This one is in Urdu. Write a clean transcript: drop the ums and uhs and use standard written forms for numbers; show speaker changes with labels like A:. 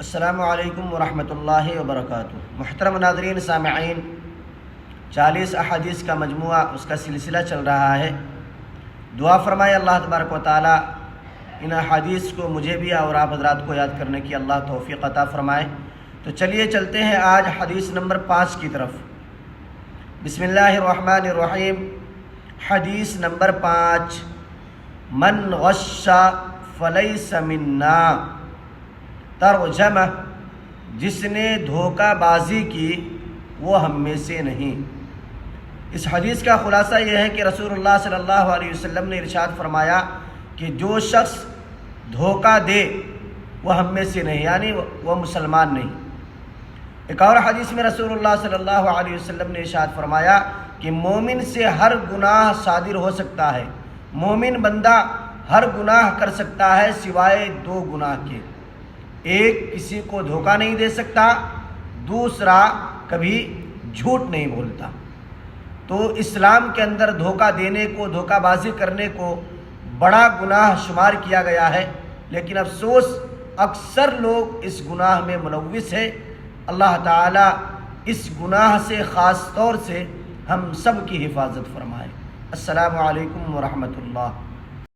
A: السلام علیکم ورحمۃ اللہ وبرکاتہ۔ محترم ناظرین سامعین، 40 احادیث کا مجموعہ، اس کا سلسلہ چل رہا ہے۔ دعا فرمائے اللہ تبارک و تعالی ان احادیث کو مجھے بھی اور آپ حضرات کو یاد کرنے کی اللہ توفیق عطا فرمائے۔ تو چلیے چلتے ہیں آج حدیث نمبر 5 کی طرف۔ بسم اللہ الرحمن الرحیم۔ حدیث نمبر 5، من غش فلیس منا۔ ترجمہ، جس نے دھوکہ بازی کی وہ ہم میں سے نہیں۔ اس حدیث کا خلاصہ یہ ہے کہ رسول اللہ صلی اللہ علیہ وسلم نے ارشاد فرمایا کہ جو شخص دھوکہ دے وہ ہم میں سے نہیں، یعنی وہ مسلمان نہیں۔ ایک اور حدیث میں رسول اللہ صلی اللہ علیہ وسلم نے ارشاد فرمایا کہ مومن سے ہر گناہ صادر ہو سکتا ہے، مومن بندہ ہر گناہ کر سکتا ہے سوائے 2 گناہ کے۔ ایک، کسی کو دھوکہ نہیں دے سکتا، دوسرا کبھی جھوٹ نہیں بولتا۔ تو اسلام کے اندر دھوکہ دینے کو، دھوکہ بازی کرنے کو بڑا گناہ شمار کیا گیا ہے، لیکن افسوس اکثر لوگ اس گناہ میں ملوث ہیں۔ اللہ تعالیٰ اس گناہ سے خاص طور سے ہم سب کی حفاظت فرمائے۔ السلام علیکم ورحمۃ اللہ۔